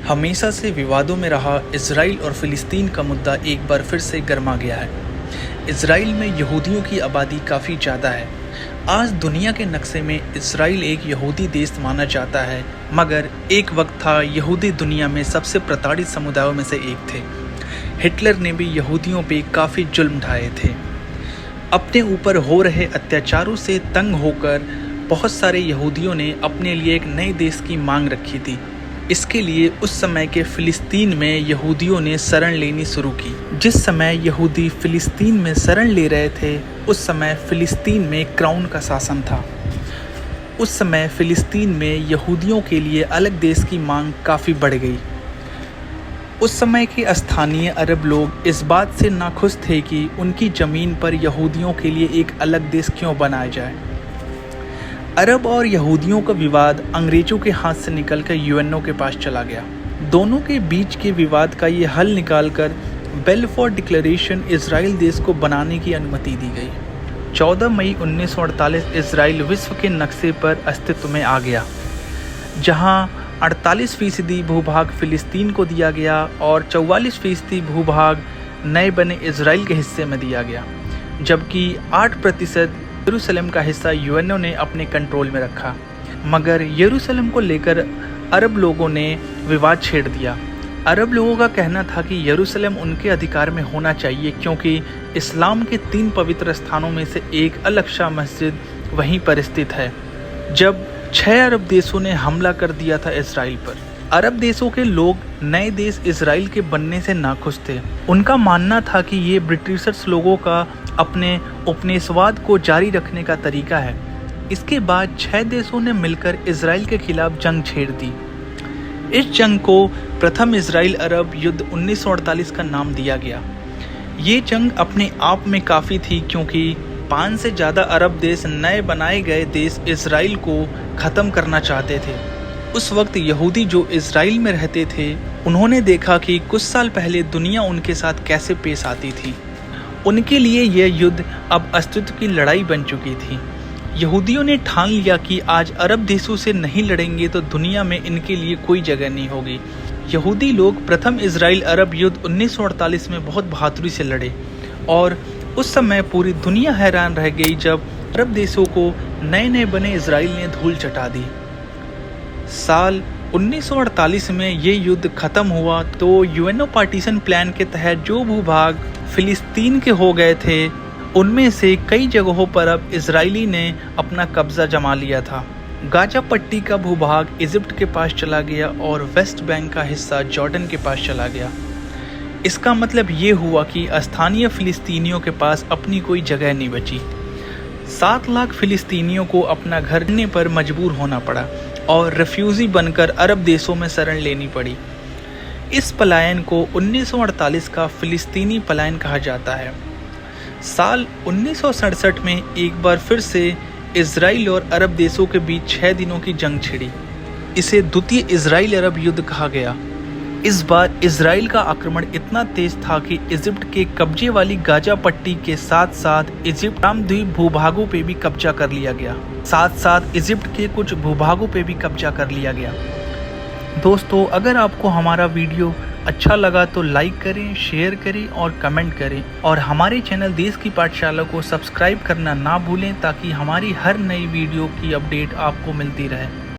हमेशा से विवादों में रहा इजराइल और फ़िलिस्तीन का मुद्दा एक बार फिर से गर्मा गया है। इजराइल में यहूदियों की आबादी काफ़ी ज़्यादा है। आज दुनिया के नक्शे में इजराइल एक यहूदी देश माना जाता है, मगर एक वक्त था यहूदी दुनिया में सबसे प्रताड़ित समुदायों में से एक थे। हिटलर ने भी यहूदियों पे काफ़ी जुल्म ढाए थे। अपने ऊपर हो रहे अत्याचारों से तंग होकर बहुत सारे यहूदियों ने अपने लिए एक नए देश की मांग रखी थी। इसके लिए उस समय के फ़िलिस्तीन में यहूदियों ने शरण लेनी शुरू की। जिस समय यहूदी फ़िलिस्तीन में शरण ले रहे थे, उस समय फ़िलिस्तीन में क्राउन का शासन था। उस समय फ़िलिस्तीन में यहूदियों के लिए अलग देश की मांग काफ़ी बढ़ गई। उस समय के स्थानीय अरब लोग इस बात से नाखुश थे कि उनकी ज़मीन पर यहूदियों के लिए एक अलग देश क्यों बनाया जाए। अरब और यहूदियों का विवाद अंग्रेज़ों के हाथ से निकलकर यूएनओ के पास चला गया। दोनों के बीच के विवाद का ये हल निकालकर बेलफोर डिक्लेरेशन इजराइल देश को बनाने की अनुमति दी गई। 14 मई 1948 इजराइल विश्व के नक्शे पर अस्तित्व में आ गया, जहां 48% भूभाग फ़िलिस्तीन को दिया गया और 44% भूभाग नए बने इजराइल के हिस्से में दिया गया, जबकि 8% यरूशलेम का हिस्सा यूएनओ ने अपने कंट्रोल में रखा। मगर यरूशलेम को लेकर अरब लोगों ने विवाद छेड़ दिया। अरब लोगों का कहना था कि यरूशलेम उनके अधिकार में होना चाहिए, क्योंकि इस्लाम के 3 पवित्र स्थानों में से एक अल-अक्सा मस्जिद वहीं पर स्थित है। जब 6 अरब देशों ने हमला कर दिया था इजराइल पर, अरब देशों के लोग नए देश इजराइल के बनने से नाखुश थे। उनका मानना था कि ये ब्रिटिशर्स लोगों का अपने उपनिवेशवाद को जारी रखने का तरीका है। इसके बाद 6 देशों ने मिलकर इजराइल के खिलाफ जंग छेड़ दी। इस जंग को प्रथम इजराइल अरब युद्ध 1948 का नाम दिया गया। ये जंग अपने आप में काफ़ी थी, क्योंकि 5 से ज़्यादा अरब देश नए बनाए गए देश इजराइल को ख़त्म करना चाहते थे। उस वक्त यहूदी जो इजराइल में रहते थे, उन्होंने देखा कि कुछ साल पहले दुनिया उनके साथ कैसे पेश आती थी। उनके लिए यह युद्ध अब अस्तित्व की लड़ाई बन चुकी थी। यहूदियों ने ठान लिया कि आज अरब देशों से नहीं लड़ेंगे तो दुनिया में इनके लिए कोई जगह नहीं होगी। यहूदी लोग प्रथम इजराइल अरब युद्ध 1948 में बहुत बहादुरी से लड़े, और उस समय पूरी दुनिया हैरान रह गई जब अरब देशों को नए नए बने इजराइल ने धूल चटा दी। साल 1948 में ये युद्ध खत्म हुआ तो यूएनओ पार्टीशन प्लान के तहत जो भूभाग फ़िलिस्तीन के हो गए थे, उनमें से कई जगहों पर अब इजरायली ने अपना कब्जा जमा लिया था। गाजा पट्टी का भूभाग इजिप्ट के पास चला गया और वेस्ट बैंक का हिस्सा जॉर्डन के पास चला गया। इसका मतलब ये हुआ कि स्थानीय फ़िलिस्तीनियों के पास अपनी कोई जगह नहीं बची। 7 लाख फ़िलिस्तीनियों को अपना घर छोड़ने पर मजबूर होना पड़ा और रेफ्यूजी बनकर अरब देशों में शरण लेनी पड़ी। इस पलायन को 1948 का फ़िलिस्तीनी पलायन कहा जाता है। साल 1967 में एक बार फिर से इजराइल और अरब देशों के बीच 6 दिनों की जंग छिड़ी। इसे द्वितीय इजराइल अरब युद्ध कहा गया। इस बार इजराइल का आक्रमण इतना तेज था कि इजिप्ट के कब्जे वाली गाजा पट्टी के साथ साथ इजिप्ट द्वीप भूभागों पे भी कब्जा कर लिया गया। साथ साथ इजिप्ट के कुछ भूभागों पे भी कब्जा कर लिया गया। दोस्तों, अगर आपको हमारा वीडियो अच्छा लगा तो लाइक करें, शेयर करें और कमेंट करें, और हमारे चैनल देश की पाठशाला को सब्सक्राइब करना ना भूलें, ताकि हमारी हर नई वीडियो की अपडेट आपको मिलती रहे।